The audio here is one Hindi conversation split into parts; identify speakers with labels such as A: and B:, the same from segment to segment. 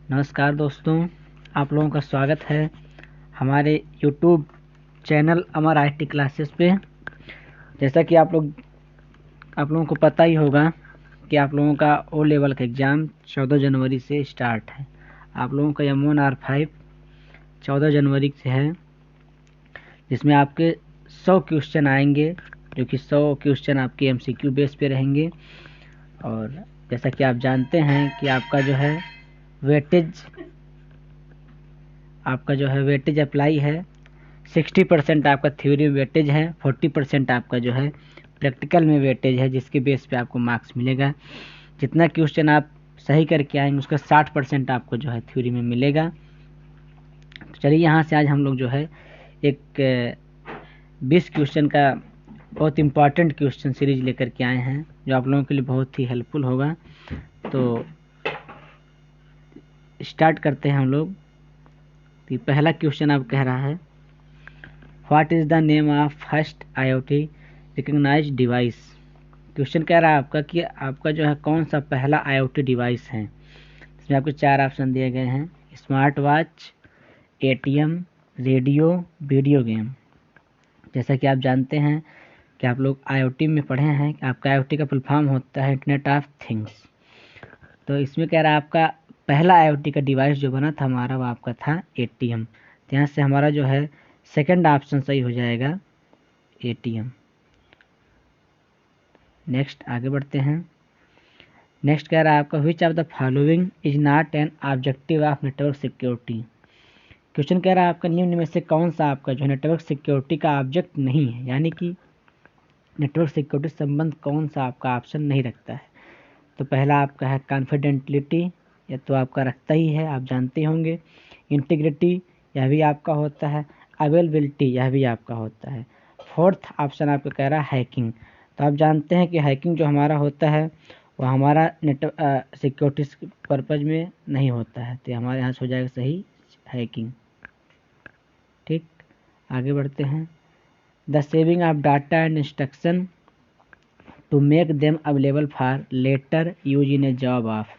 A: नमस्कार दोस्तों, आप लोगों का स्वागत है हमारे YouTube channel Amar IT classes पे। जैसा कि आप लोगों को पता ही होगा कि आप लोगों का ओ लेवल का एग्ज़ाम 14 जनवरी से स्टार्ट है। आप लोगों का M1R5 14 जनवरी से है, जिसमें आपके 100 क्वेश्चन आएंगे, जो कि 100 क्वेश्चन आपके MCQ बेस पे रहेंगे। और जैसा कि आप जानते हैं कि आपका जो है वेटेज अप्लाई है। 60% आपका थ्योरी में वेटेज है, 40% आपका जो है प्रैक्टिकल में वेटेज है, जिसके बेस पे आपको मार्क्स मिलेगा। जितना क्वेश्चन आप सही करके आएंगे उसका 60% आपको जो है थ्योरी में मिलेगा। तो चलिए यहाँ से आज हम लोग जो है एक 20 क्वेश्चन का बहुत इम्पॉर्टेंट क्वेश्चन सीरीज लेकर के आए हैं, जो आप लोगों के लिए बहुत ही हेल्पफुल होगा। तो स्टार्ट करते हैं हम लोग। तो पहला क्वेश्चन अब कह रहा है, what is the name of first IoT recognised device. Question कह रहा है आपका कि आपका जो है कौन सा पहला IoT डिवाइस है। इसमें आपको 4 ऑप्शन दिए गए हैं: smart watch, ATM, radio, video game. जैसा कि आप जानते हैं कि आप लोग IoT में पढ़े हैं, आपका IoT का फुल फॉर्म होता है इंटरनेट ऑफ थिंग्स। तो इसमें कह रहा है आपका पहला IoT का डिवाइस जो बना था हमारा, वो आपका था ATM। तो यहाँ से हमारा जो है सेकंड ऑप्शन सही हो जाएगा, ATM। नेक्स्ट आगे बढ़ते हैं। नेक्स्ट कह रहा है आपका which of the following is not an objective of network security. Question कह रहा है आपका निम्न में से कौन सा आपका जो नेटवर्क सिक्योरिटी का ऑब्जेक्ट नहीं है, यानी कि नेटवर्क सिक्योरिटी संबंध कौन सा आपका ऑप्शन नहीं रखता है। तो पहला आपका है कॉन्फिडेंटलिटी, या तो आपका रखता ही है, आप जानते होंगे। इंटीग्रिटी, यह भी आपका होता है। अवेलेबिलिटी, यह भी आपका होता है। फोर्थ ऑप्शन आपका कह रहा है हैकिंग। तो आप जानते हैं कि हैकिंग जो हमारा होता है वो हमारा सिक्योरिटी पर्पज में नहीं होता है, तो हमारे यहाँ से हो जाएगा सही हैकिंग। ठीक, आगे बढ़ते हैं। The saving of data and instruction to make them available for later use in a job of.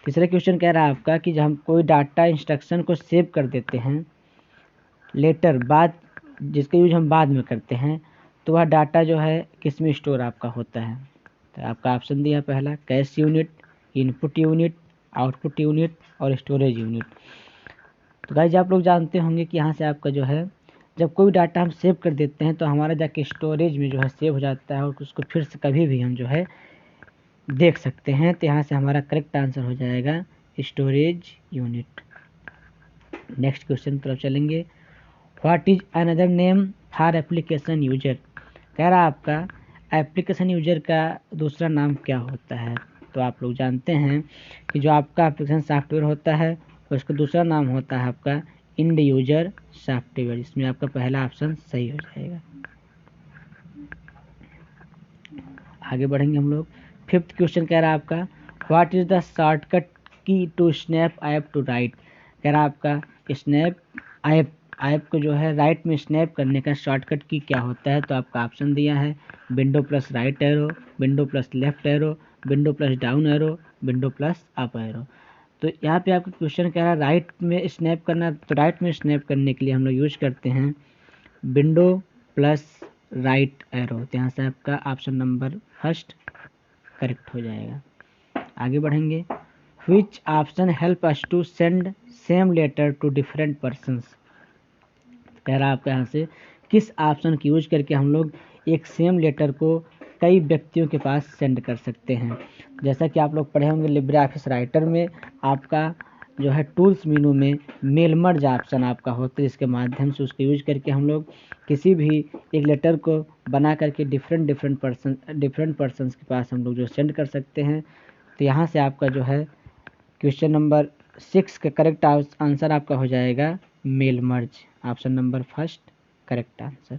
A: तीसरा क्वेश्चन कह रहा है आपका कि जब हम कोई डाटा इंस्ट्रक्शन को सेव कर देते हैं लेटर, बाद जिसका यूज हम बाद में करते हैं, तो वह डाटा जो है किस में स्टोर आपका होता है। तो आपका ऑप्शन दिया पहला cash unit, input unit, output unit और स्टोरेज यूनिट। तो गाइस आप लोग जानते होंगे कि यहाँ से आपका जो है जब कोई डाटा हम सेव कर देते हैं तो हमारा जाके स्टोरेज में जो है सेव हो जाता है, और उसको फिर से कभी भी हम जो है देख सकते हैं। तो यहाँ से हमारा करेक्ट आंसर हो जाएगा स्टोरेज यूनिट। नेक्स्ट क्वेश्चन तरफ चलेंगे। What is another name for application user. कह रहा है आपका एप्लीकेशन यूजर का दूसरा नाम क्या होता है। तो आप लोग जानते हैं कि जो आपका एप्लीकेशन सॉफ्टवेयर होता है उसका दूसरा नाम होता है आपका इंड यूजर सॉफ्टवेयर। इसमें आपका पहला ऑप्शन सही हो जाएगा। आगे बढ़ेंगे हम लोग। फिफ्थ क्वेश्चन कह रहा है आपका what is the shortcut key to snap app to right. कह रहा है आपका स्नैप ऐप को जो है राइट में स्नैप करने का शॉर्टकट की क्या होता है। तो आपका ऑप्शन दिया है window plus right arrow, window plus left arrow, window plus down arrow, window plus up arrow. तो यहाँ पे आपका क्वेश्चन कह रहा है राइट में स्नैप करना, तो राइट में स्नैप करने के लिए हम लोग यूज करते हैं विंडो प्लस राइट एरो। तो यहाँ से आपका ऑप्शन नंबर फर्स्ट करेक्ट हो जाएगा। आगे बढ़ेंगे। Which option help us to send same letter to different persons. कह रहा है आपका यहाँ से किस ऑप्शन की यूज करके हम लोग एक सेम लेटर को कई व्यक्तियों के पास सेंड कर सकते हैं। जैसा कि आप लोग पढ़े होंगे लिब्रे ऑफिस राइटर में आपका जो है टूल्स मेनू में मेल मर्ज ऑप्शन आपका होता है, जिसके माध्यम से उसको यूज करके हम लोग किसी भी एक लेटर को बना करके डिफरेंट पर्सन्स के पास हम लोग जो सेंड कर सकते हैं। तो यहाँ से आपका जो है क्वेश्चन नंबर 6 का करेक्ट आंसर आपका हो जाएगा mail merge, option number first correct answer.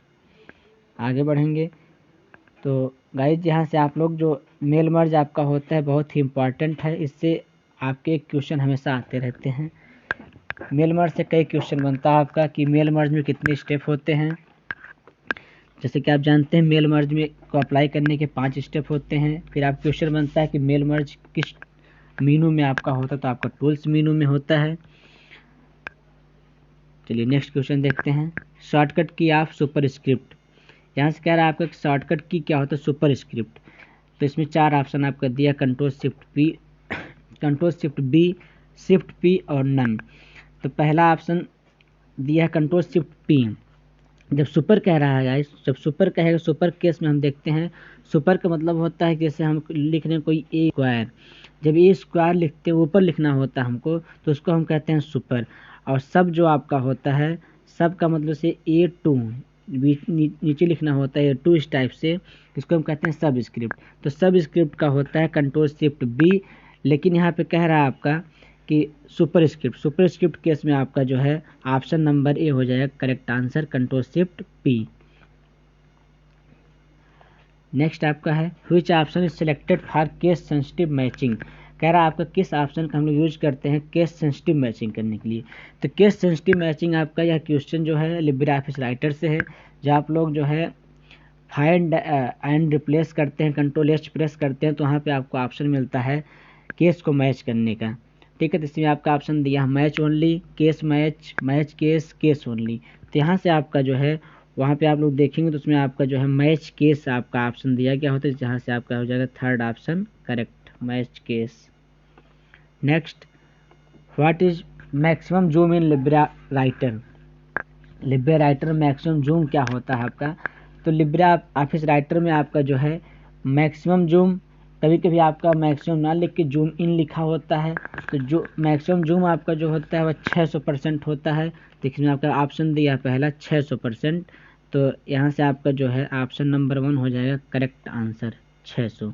A: आगे बढ़ेंगे। तो गाइज यहाँ से आप लोग जो मेल मर्ज आपका होता है बहुत ही इम्पॉर्टेंट है, इससे आपके क्वेश्चन हमेशा आते रहते हैं। मेल मर्ज से कई क्वेश्चन बनता है आपका कि मेल मर्ज में कितने स्टेप होते हैं। जैसे कि आप जानते हैं मेल मर्ज में को अप्लाई करने के 5 स्टेप होते हैं। फिर आप क्वेश्चन बनता है कि मेल मर्ज किस मीनू में आपका होता तो आपका टूल्स मीनू में होता है। चलिए नेक्स्ट क्वेश्चन देखते हैं। शॉर्टकट की ऑफ सुपर स्क्रिप्ट, यहाँ से कह रहा है आपका शॉर्टकट की क्या होता है सुपर स्क्रिप्ट। तो इसमें 4 ऑप्शन आपका दिया, control shift P, control shift B, shift P और नन। तो पहला ऑप्शन दिया है कंट्रोल शिफ्ट पी। जब सुपर कह रहा है गाइस, जब सुपर कहेगा, सुपर केस में हम देखते हैं सुपर का मतलब होता है जैसे हम लिख रहे हैं कोई ए स्क्वायर, जब ए स्क्वायर लिखते हैं ऊपर लिखना होता है हमको तो उसको हम कहते हैं सुपर। और सब जो आपका होता है, सब का मतलब से A2 नीचे लिखना होता है A2 इस टाइप से, इसको हम कहते हैं सब स्क्रिप्ट। तो सब स्क्रिप्ट का होता है कंट्रोल शिफ्ट बी। लेकिन यहाँ पे कह रहा है आपका कि super script, super script case में आपका जो है ऑप्शन नंबर ए हो जाएगा correct answer, control shift P. Next आपका है which option is selected for case sensitive matching. कह रहा है आपका किस ऑप्शन का हम लोग यूज करते हैं केस सेंसिटिव मैचिंग करने के लिए। तो केस सेंसिटिव मैचिंग आपका यह क्वेश्चन जो है लिब्रे ऑफिस राइटर से है, जहाँ आप लोग जो है फाइंड एंड रिप्लेस करते हैं, कंट्रोल एच प्रेस करते हैं तो वहाँ पे आपको ऑप्शन मिलता है केस को मैच करने का। ठीक है, तो इसमें आपका ऑप्शन दिया match only, case match, match case, case only. तो यहाँ से आपका जो है वहाँ पे आप लोग देखेंगे तो उसमें आपका जो है मैच केस आपका ऑप्शन दिया गया होता है, जहाँ से आपका हो जाएगा third option correct, match case. Next, what is maximum zoom in Libre writer. Libre writer maximum zoom क्या होता है आपका। तो लिब्रे ऑफिस राइटर में आपका जो है मैक्सिमम जूम, कभी कभी आपका मैक्सिमम ना लिख के जूम इन लिखा होता है, तो जो मैक्सिमम जूम आपका जो होता है वह 600% होता है। तो इसमें आपका ऑप्शन दिया पहला 600%, तो यहाँ से आपका जो है ऑप्शन नंबर 1 हो जाएगा करेक्ट आंसर 600।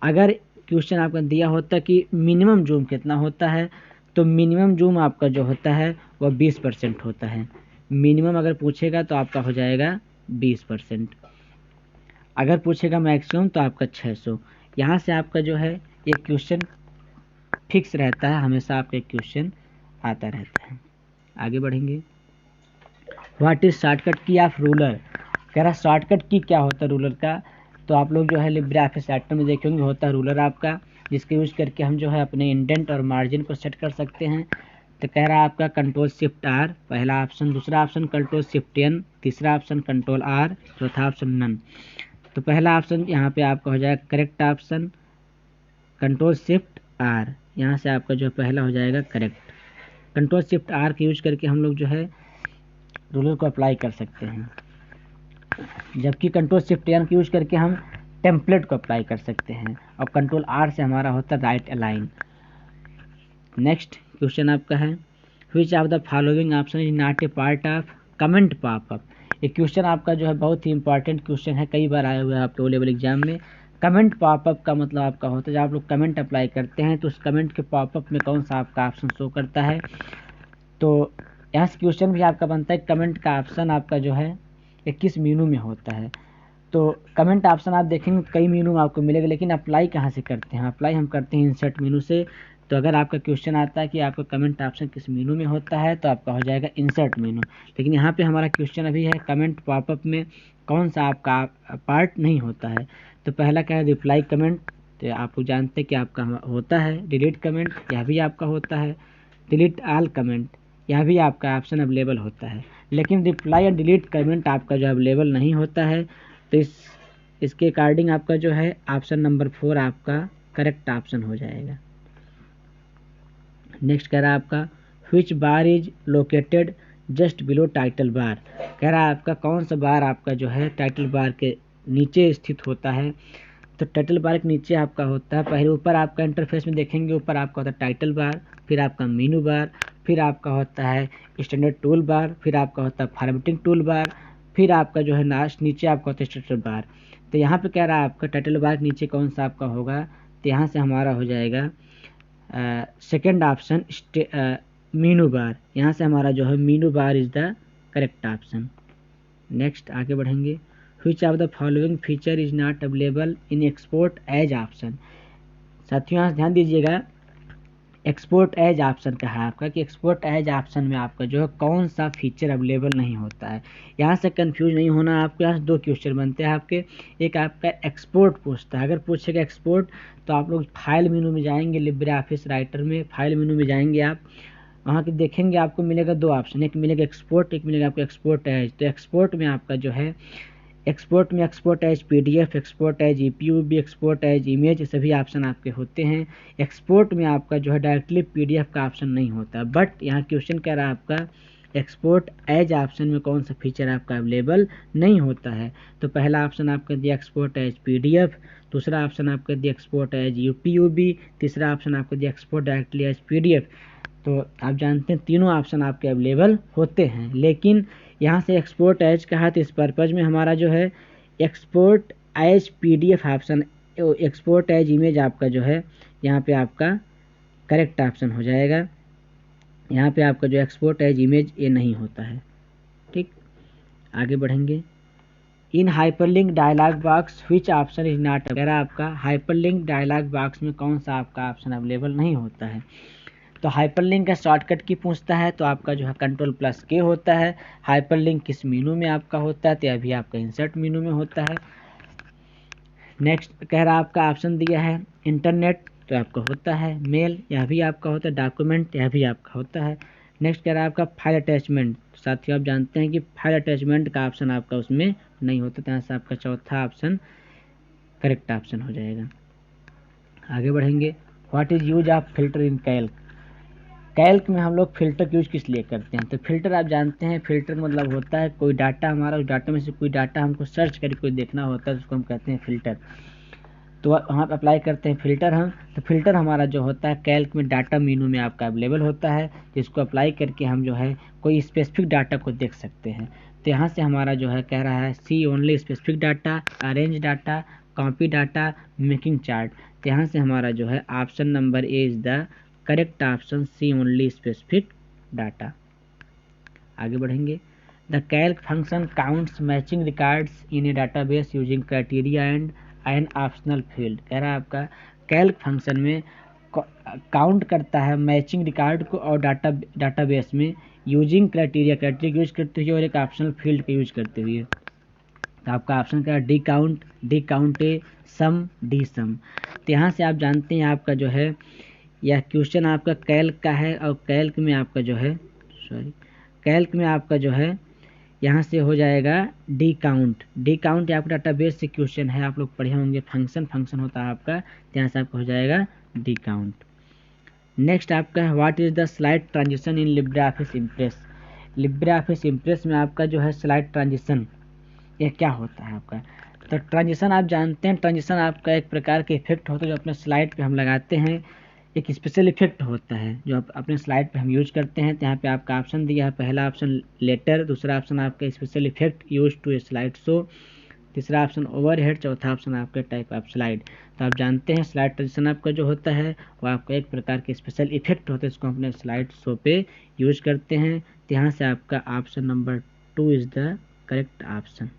A: अगर क्वेश्चन आपका दिया होता कि मिनिमम जूम कितना होता है, तो मिनिमम जूम आपका जो होता है वह 20% होता है। मिनिमम अगर पूछेगा तो आपका हो जाएगा 20%, अगर पूछेगा मैक्सिमम तो आपका 600। यहाँ से आपका जो है ये क्वेश्चन फिक्स रहता है, हमेशा आपका क्वेश्चन आता रहता है। आगे बढ़ेंगे। व्हाट इज शॉर्टकट की ऑफ रूलर। कह रहा शॉर्टकट की क्या होता है रूलर का। तो आप लोग जो है लिब्रे ऑफिस राइटर में देखेंगे होता है रूलर आपका, जिसके यूज करके हम जो है अपने इंडेंट और मार्जिन को सेट कर सकते हैं। तो कह रहा है आपका कंट्रोल शिफ्ट आर पहला ऑप्शन, दूसरा ऑप्शन कंट्रोल शिफ्ट एन, तीसरा ऑप्शन कंट्रोल आर, चौथा ऑप्शन नन। तो पहला ऑप्शन यहाँ पे आपका हो जाएगा correct option control shift R, यहाँ से आपका जो पहला हो जाएगा करेक्ट। कंट्रोल शिफ्ट आर का यूज करके हम लोग जो है रूलर को अप्लाई कर सकते हैं, जबकि कंट्रोल शिफ्ट एन का यूज करके हम टेम्पलेट को अप्लाई कर सकते हैं, और कंट्रोल आर से हमारा होता है राइट अलाइन। नेक्स्ट क्वेश्चन आपका है which of the following option is not a part of comment popup. ये क्वेश्चन आपका जो है बहुत ही इंपॉर्टेंट क्वेश्चन है, कई बार आया हुआ है आपके ओ लेवल एग्जाम में। कमेंट पॉपअप का मतलब आपका होता है जब आप लोग कमेंट अप्लाई करते हैं तो उस कमेंट के पॉपअप में कौन सा आपका ऑप्शन शो करता है। तो यहाँ से क्वेश्चन भी आपका बनता है कमेंट का ऑप्शन आपका जो है ये किस मेनू में होता है। तो कमेंट ऑप्शन आप देखेंगे कई मेनू में आपको मिलेगा, लेकिन अप्लाई कहाँ से करते हैं, अप्लाई हम करते हैं इंसर्ट मेनू से। तो अगर आपका क्वेश्चन आता है कि आपका कमेंट ऑप्शन किस मेनू में होता है तो आपका हो जाएगा इंसर्ट मेनू। लेकिन यहाँ पे हमारा क्वेश्चन अभी है कमेंट पॉपअप में कौन सा आपका पार्ट नहीं होता है। तो पहला क्या है रिप्लाई कमेंट, तो आप लोग जानते हैं कि आपका होता है। डिलीट कमेंट, यह भी आपका होता है। डिलीट ऑल कमेंट, यह भी आपका ऑप्शन अवेलेबल होता है। लेकिन रिप्लाई और डिलीट कमेंट आपका जो अवेलेबल नहीं होता है। तो इसके अकॉर्डिंग आपका जो है ऑप्शन नंबर 4 आपका करेक्ट ऑप्शन हो जाएगा। नेक्स्ट कह रहा है आपका which bar is located just below title bar. कह रहा है आपका कौन सा बार आपका जो है टाइटल बार के नीचे स्थित होता है। तो टाइटल बार के नीचे आपका होता है, पहले ऊपर आपका इंटरफेस में देखेंगे ऊपर आपका होता है टाइटल बार, फिर आपका मेनू बार, फिर आपका होता है स्टैंडर्ड टूल बार, फिर आपका होता है फॉर्मेटिंग टूल बार, फिर आपका जो है लास्ट नीचे आपका होता है स्टेटस बार। तो यहाँ पे कह रहा है आपका टाइटल बार के नीचे कौन सा आपका होगा, तो यहाँ से हमारा हो जाएगा सेकेंड ऑप्शन मेनू बार। यहाँ से हमारा जो है menu bar is the correct option. Next आगे बढ़ेंगे। Which of the following feature is not available in export as option. साथियों यहाँ ध्यान दीजिएगा, एक्सपोर्ट एज ऑप्शन का है आपका कि एक्सपोर्ट एज ऑप्शन में आपका जो है कौन सा फीचर अवेलेबल नहीं होता है। यहाँ से कंफ्यूज नहीं होना, आपके यहाँ से दो क्वेश्चन बनते हैं आपके। एक आपका एक्सपोर्ट पूछता है, अगर पूछेगा एक्सपोर्ट तो आप लोग फाइल मेनू में जाएंगे, लिब्रे ऑफिस राइटर में फाइल मेनू में जाएंगे आप, वहाँ के देखेंगे आपको मिलेगा दो ऑप्शन, एक मिलेगा एक्सपोर्ट, एक मिलेगा आपको एक्सपोर्ट एज। तो एक्सपोर्ट में आपका जो है एक्सपोर्ट में export as PDF, export as EPUB, export as image, सभी ऑप्शन आपके होते हैं। एक्सपोर्ट में आपका जो है डायरेक्टली PDF का ऑप्शन नहीं होता, बट यहाँ क्वेश्चन कह रहा है आपका एक्सपोर्ट एज ऑप्शन में कौन सा फीचर आपका अवेलेबल नहीं होता है। तो पहला ऑप्शन आपका दिया एक्सपोर्ट एज PDF, दूसरा ऑप्शन आपका दिया एक्सपोर्ट एज UPUB, तीसरा ऑप्शन आपका दिया एक्सपोर्ट डायरेक्टली एज PDF। तो आप जानते हैं तीनों ऑप्शन आपके अवेलेबल होते हैं, लेकिन यहाँ से एक्सपोर्ट एज कहा तो इस पर्पज़ में हमारा जो है export as PDF option, export as image आपका जो है यहाँ पे आपका करेक्ट ऑप्शन हो जाएगा। यहाँ पे आपका जो एक्सपोर्ट एज इमेज ये नहीं होता है। ठीक, आगे बढ़ेंगे। In hyperlink dialog box which option is not, अगर आपका हाइपरलिंक डायलॉग बॉक्स में कौन सा आपका ऑप्शन अवेलेबल नहीं होता है। तो हाइपरलिंक का शॉर्टकट की पूछता है तो आपका जो है Ctrl+K होता है। हाइपरलिंक किस मेनू में आपका होता है तो अभी आपका इंसर्ट मेनू में होता है। नेक्स्ट कह रहा आपका ऑप्शन दिया है इंटरनेट तो आपका होता है, मेल यह भी आपका होता है, डॉक्यूमेंट यह भी आपका होता है। नेक्स्ट कह रहा है आपका फाइल अटैचमेंट, साथियों आप जानते हैं कि फाइल अटैचमेंट का ऑप्शन आपका उसमें नहीं होता, तो यहाँ से आपका चौथा ऑप्शन करेक्ट ऑप्शन हो जाएगा। आगे बढ़ेंगे। What is use of filter in Calc, Calc में हम लोग फिल्टर यूज किस लिए करते हैं। तो फिल्टर आप जानते हैं, फिल्टर मतलब होता है कोई डाटा हमारा, उस डाटा में से कोई डाटा हमको सर्च करके कोई देखना होता है उसको हम कहते हैं फिल्टर। तो वहाँ पर अप्लाई करते हैं फिल्टर हम। तो फिल्टर हमारा जो होता है कैल्क में डाटा मेनू में आपका अवेलेबल होता है, जिसको अप्लाई करके हम जो है कोई स्पेसिफिक डाटा को देख सकते हैं। तो यहाँ से हमारा जो है कह रहा है see only specific data, arrange data, copy data, making chart. तो यहाँ से हमारा जो है option number A is the correct option, see only specific data. आगे बढ़ेंगे। The calc function counts matching records in a database using criteria and an optional field. कह रहा है आपका कैल्क फंक्शन में काउंट करता है मैचिंग रिकॉर्ड को और डाटाबेस में यूजिंग क्राइटेरिया यूज करते हुए और एक ऑप्शनल फील्ड का यूज करते हुए। तो आपका ऑप्शन क्या है डी काउंट ए सम डी सम। तो यहाँ से आप जानते हैं आपका जो है यह क्वेश्चन आपका कैल्क का है और कैल्क में आपका जो है कैल्क में आपका जो है यहाँ से हो जाएगा डी काउंट आपका डाटाबेस से क्वेश्चन है, आप लोग पढ़े होंगे फंक्शन होता है आपका, यहाँ से आपका हो जाएगा डी काउंट। नेक्स्ट आपका है what is the slide transition in Libre office impress. Libre office impress में आपका जो है स्लाइड ट्रांजिशन यह क्या होता है आपका। तो ट्रांजिशन आप जानते हैं, ट्रांजिशन आपका एक प्रकार का इफेक्ट होता है जो अपने स्लाइड पे हम लगाते हैं, एक स्पेशल इफेक्ट होता है जो अपने स्लाइड पे हम यूज करते हैं। तो यहाँ पे आपका ऑप्शन दिया है, पहला ऑप्शन लेटर, दूसरा ऑप्शन आपका special effect use to a slide show, तीसरा ऑप्शन ओवरहेड, चौथा ऑप्शन आपका टाइप ऑफ स्लाइड। तो आप जानते हैं स्लाइड ट्रांजिशन आपका जो होता है वो आपका एक प्रकार के स्पेशल इफेक्ट होता है, इसको हम अपने स्लाइड शो पे यूज करते हैं। तो यहाँ से आपका option number 2 is the correct option.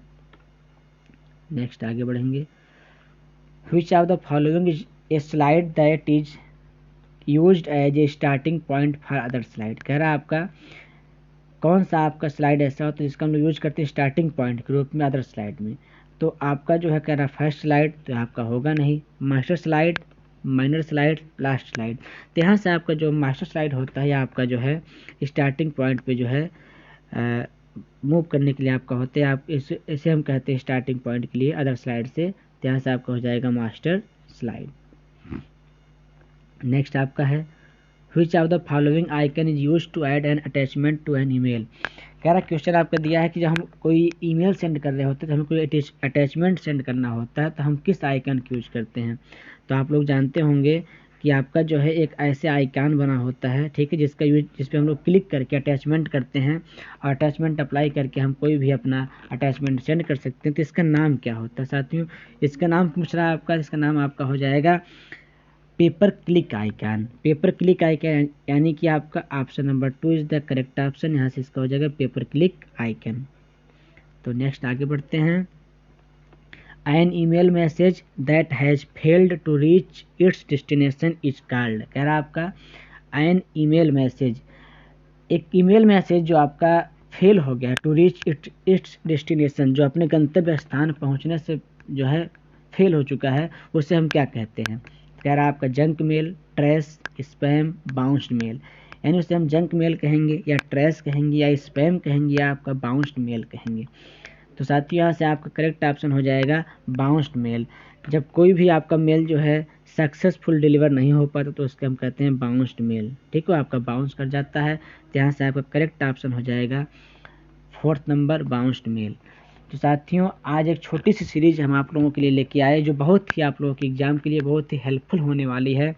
A: Next आगे बढ़ेंगे। Which of the following is a slide that is used as a starting point for other slide. कह रहा है आपका कौन सा आपका स्लाइड ऐसा होता है जिसका हम लोग यूज करते हैं स्टार्टिंग पॉइंट के रूप में अदर स्लाइड में। तो आपका जो है कह रहा है फर्स्ट स्लाइड, तो आपका होगा नहीं, master slide, minor slide, last slide. तो यहाँ से आपका जो मास्टर स्लाइड होता है आपका जो है स्टार्टिंग पॉइंट पे जो है मूव करने के लिए आपका होते हैं, आप इसे हम कहते हैं स्टार्टिंग पॉइंट के लिए अदर स्लाइड से। तो यहाँ से आपका हो जाएगा मास्टर स्लाइड। नेक्स्ट आपका है which of the following icon is use to add an attachment to an email. कह रहा क्वेश्चन आपका दिया है कि जब हम कोई ईमेल सेंड कर रहे होते हैं तो हमें कोई अटैचमेंट सेंड करना होता है तो हम किस आइकन का यूज करते हैं। तो आप लोग जानते होंगे कि आपका जो है एक ऐसे आइकन बना होता है, ठीक है, जिसका यूज जिस पे हम लोग क्लिक करके अटैचमेंट करते हैं और अटैचमेंट अप्लाई करके हम कोई भी अपना अटैचमेंट सेंड कर सकते हैं। तो इसका नाम क्या होता है साथियों, इसका नाम पूछ रहा है आपका, इसका नाम आपका हो जाएगा paper click icon. Paper click icon यानी कि आपका option number 2 is the correct option, यहाँ से इसका हो जाएगा पेपर क्लिक आइकन। तो नेक्स्ट आगे बढ़ते हैं। An email message that has failed to reach its destination is called. कह रहा आपका एन ईमेल मैसेज, एक ईमेल मैसेज जो आपका फेल हो गया टू रीच इट्स डेस्टिनेशन, जो अपने गंतव्य स्थान पहुंचने से जो है फेल हो चुका है, उसे हम क्या कहते हैं? कह रहा है आपका junk mail, trash, spam, bounced mail. यानी उसे हम जंक मेल कहेंगे या ट्रैश कहेंगे या स्पैम कहेंगे या आपका बाउंस्ड मेल कहेंगे। तो साथियों यहाँ से आपका करेक्ट ऑप्शन हो जाएगा बाउंस्ड मेल। जब कोई भी आपका मेल जो है सक्सेसफुल डिलीवर नहीं हो पाता तो उसके हम कहते हैं बाउंस्ड मेल। ठीक है, आपका बाउंस कर जाता है, तो यहाँ से आपका करेक्ट ऑप्शन हो जाएगा 4th नंबर बाउंस्ड मेल। तो साथियों आज एक छोटी सी सीरीज हम आप लोगों के लिए लेके आए जो बहुत ही आप लोगों के एग्जाम के लिए बहुत ही हेल्पफुल होने वाली है।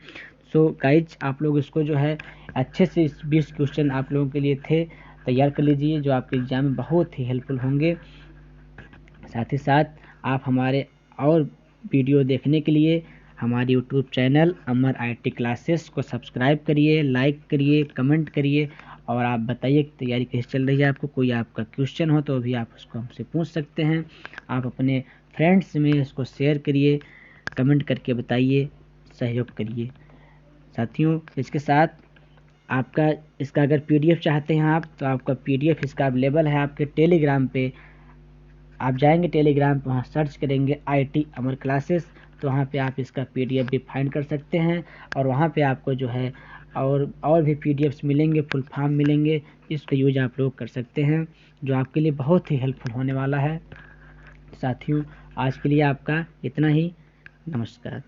A: सो गाइज आप लोग इसको जो है अच्छे से 20 क्वेश्चन आप लोगों के लिए थे तैयार कर लीजिए जो आपके एग्जाम में बहुत ही हेल्पफुल होंगे। साथ ही साथ आप हमारे और वीडियो देखने के लिए हमारे YouTube channel Amar IT classes को सब्सक्राइब करिए, लाइक करिए, कमेंट करिए और आप बताइए कि तैयारी कैसे चल रही है आपको। कोई आपका क्वेश्चन हो तो भी आप उसको हमसे पूछ सकते हैं। आप अपने फ्रेंड्स में इसको शेयर करिए, कमेंट करके बताइए, सहयोग करिए। साथियों इसके साथ आपका इसका अगर पीडीएफ चाहते हैं आप तो आपका पीडीएफ इसका अवेलेबल है आपके टेलीग्राम पे। आप जाएंगे टेलीग्राम पे, वहाँ सर्च करेंगे आईटी अमर क्लासेस, तो वहाँ पे आप इसका पीडीएफ भी फाइंड कर सकते हैं और वहाँ पे आपको जो है और भी पीडीएफ्स मिलेंगे, फुल फॉर्म मिलेंगे, इसका यूज आप लोग कर सकते हैं जो आपके लिए बहुत ही हेल्पफुल होने वाला है। साथियों आज के लिए आपका इतना ही, नमस्कार।